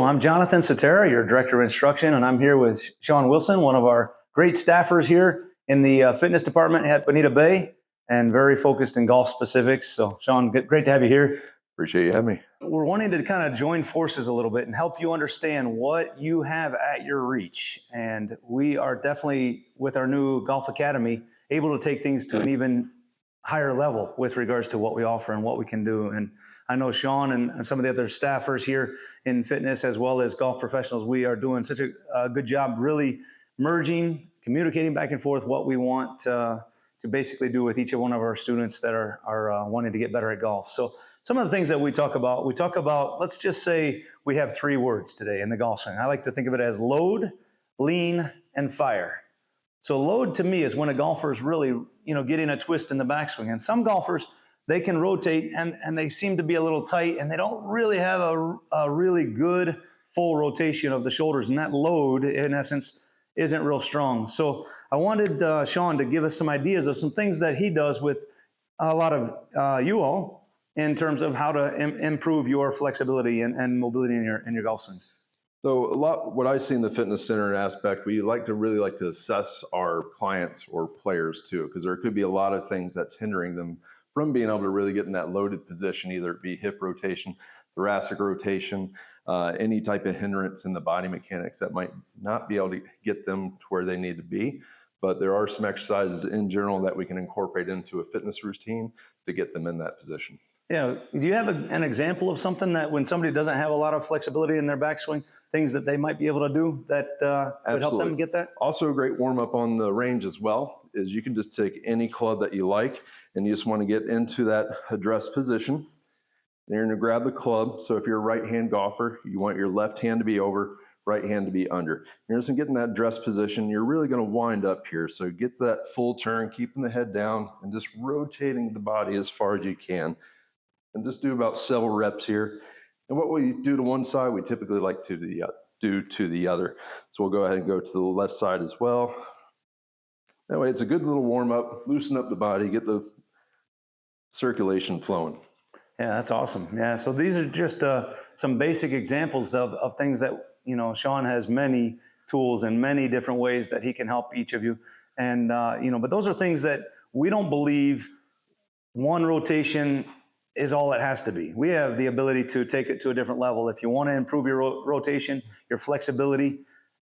I'm Jonathan Sutera, your Director of Instruction, and I'm here with Sean Wilson, one of our great staffers here in the fitness department at Bonita Bay, and very focused in golf specifics. So, Sean, great to have you here. Appreciate you having me. We're wanting to kind of join forces a little bit and help you understand what you have at your reach. And we are definitely, with our new Golf Academy, able to take things to an even higher level with regards to what we offer and what we can do. And I know Sean and some of the other staffers here in fitness, as well as golf professionals, we are doing such a good job really merging, communicating back and forth what we want to basically do with each one of our students that are wanting to get better at golf. So some of the things that we talk about, let's just say we have 3 words today in the golf swing. I like to think of it as load, lean, and fire. So load to me is when a golfer is really, getting a twist in the backswing. And some golfers, they can rotate and they seem to be a little tight and they don't really have a really good full rotation of the shoulders. And that load, in essence, isn't real strong. So I wanted Sean to give us some ideas of some things that he does with a lot of you all in terms of how to improve your flexibility and mobility in your golf swings. So what I see in the fitness center aspect, we really like to assess our clients or players too, because there could be a lot of things that's hindering them from being able to really get in that loaded position, either it be hip rotation, thoracic rotation, any type of hindrance in the body mechanics that might not be able to get them to where they need to be. But there are some exercises in general that we can incorporate into a fitness routine to get them in that position. Yeah. Do you have an example of something that when somebody doesn't have a lot of flexibility in their backswing, things that they might be able to do that would help them get that? Also a great warm up on the range as well is you can just take any club that you like and you just want to get into that address position. You're going to grab the club. So if you're a right-hand golfer, you want your left hand to be over, right hand to be under. You're just going to get in that address position. You're really going to wind up here. So get that full turn, keeping the head down and just rotating the body as far as you can. And just do about several reps here. And what we do to one side, we typically like to do to the other. So we'll go ahead and go to the left side as well. That way it's a good little warm up, loosen up the body, get the circulation flowing. Yeah, that's awesome. Yeah, so these are just some basic examples of things that, Sean has many tools and many different ways that he can help each of you. And, but those are things that we don't believe one rotation is all it has to be. We have the ability to take it to a different level. If you want to improve your rotation, your flexibility,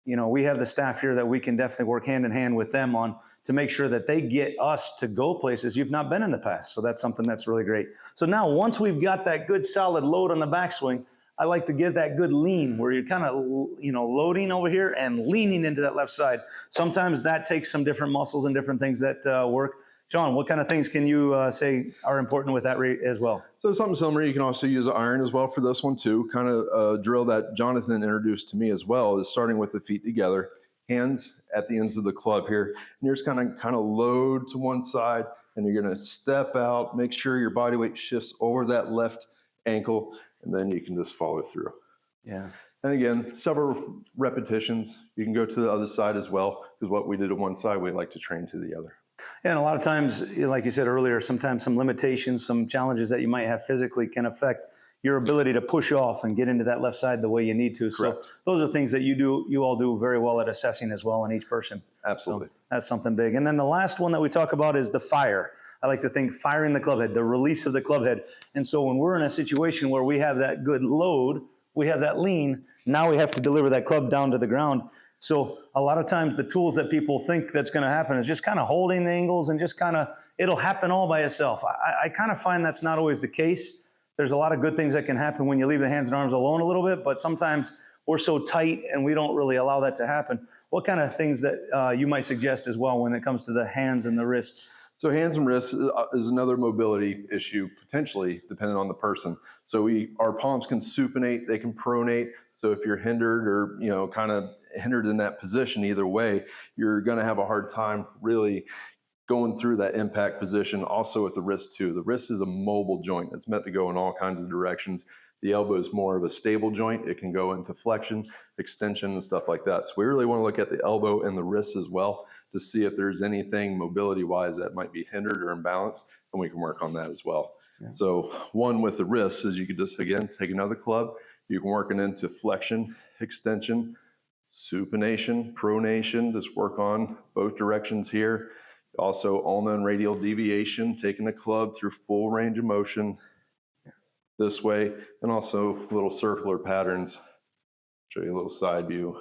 we have the staff here that we can definitely work hand in hand with them on to make sure that they get us to go places you've not been in the past. So that's something that's really great. So now once we've got that good solid load on the backswing, I like to give that good lean where you're kind of, loading over here and leaning into that left side. Sometimes that takes some different muscles and different things that work. John, what kind of things can you say are important with that as well? So something similar, you can also use an iron as well for this one too. Kind of drill that Jonathan introduced to me as well is starting with the feet together, hands at the ends of the club here. And you're just kind of load to one side and you're going to step out, make sure your body weight shifts over that left ankle, and then you can just follow through. Yeah. And again, several repetitions. You can go to the other side as well, because what we did on one side, we like to train to the other. And a lot of times, like you said earlier, sometimes some limitations, some challenges that you might have physically can affect your ability to push off and get into that left side the way you need to. Correct. So those are things that you all do very well at assessing as well in each person. Absolutely. So that's something big. And then the last one that we talk about is the fire. I like to think firing the club head, the release of the club head. And so when we're in a situation where we have that good load, we have that lean, now we have to deliver that club down to the ground. So a lot of times the tools that people think that's going to happen is just kind of holding the angles and just kind of, it'll happen all by itself. I kind of find that's not always the case. There's a lot of good things that can happen when you leave the hands and arms alone a little bit, but sometimes we're so tight and we don't really allow that to happen. What kind of things that you might suggest as well when it comes to the hands and the wrists? So hands and wrists is another mobility issue, potentially, depending on the person. So our palms can supinate, they can pronate. So if you're hindered or, kind of hindered in that position either way, you're going to have a hard time really going through that impact position. Also with the wrist too. The wrist is a mobile joint. It's meant to go in all kinds of directions. The elbow is more of a stable joint. It can go into flexion, extension, and stuff like that. So we really want to look at the elbow and the wrist as well to see if there's anything mobility-wise that might be hindered or imbalanced, and we can work on that as well. Yeah. So one with the wrists is you could just, again, take another club, You can work it into flexion, extension, supination, pronation, just work on both directions here. Also ulna and radial deviation, taking the club through full range of motion this way, and also little circular patterns. Show you a little side view,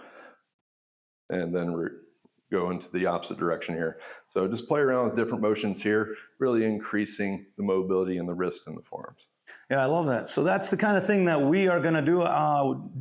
and then go into the opposite direction here. So just play around with different motions here, really increasing the mobility in the wrist and the forearms. Yeah, I love that. So that's the kind of thing that we are going to do.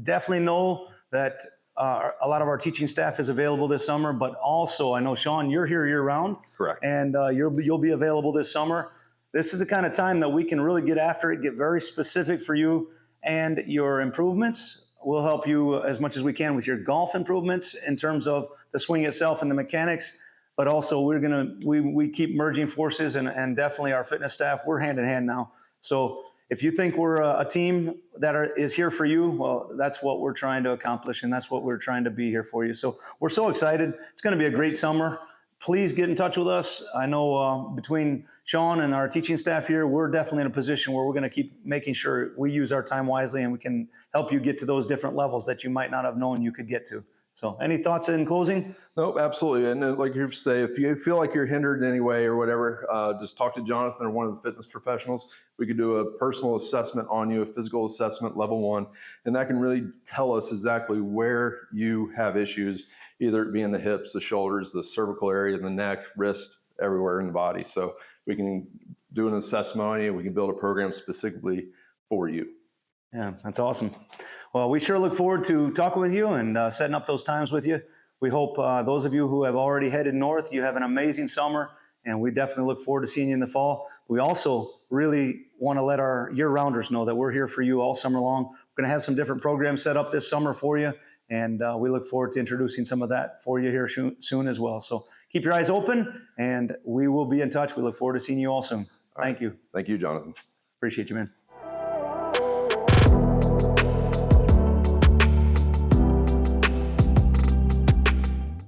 Definitely know that a lot of our teaching staff is available this summer, but also I know, Sean, you're here year round. Correct. And you'll be available this summer. This is the kind of time that we can really get after it, get very specific for you and your improvements. We'll help you as much as we can with your golf improvements in terms of the swing itself and the mechanics, but also we keep merging forces, and definitely our fitness staff, we're hand in hand now. So if you think we're a team that is here for you, well, that's what we're trying to accomplish, and that's what we're trying to be here for you. So we're so excited. It's going to be a great summer. Please get in touch with us. I know between Sean and our teaching staff here, we're definitely in a position where we're going to keep making sure we use our time wisely, and we can help you get to those different levels that you might not have known you could get to. So any thoughts in closing? Nope, absolutely. And like you say, if you feel like you're hindered in any way or whatever, just talk to Jonathan or one of the fitness professionals. We could do a personal assessment on you, a physical assessment, level 1, and that can really tell us exactly where you have issues, either it be in the hips, the shoulders, the cervical area, the neck, wrist, everywhere in the body. So we can do an assessment on you. We can build a program specifically for you. Yeah, that's awesome. Well, we sure look forward to talking with you and setting up those times with you. We hope those of you who have already headed north, you have an amazing summer, and we definitely look forward to seeing you in the fall. We also really want to let our year-rounders know that we're here for you all summer long. We're going to have some different programs set up this summer for you, and we look forward to introducing some of that for you here soon as well. So keep your eyes open, and we will be in touch. We look forward to seeing you all soon. Thank you. Thank you, Jonathan. Appreciate you, man.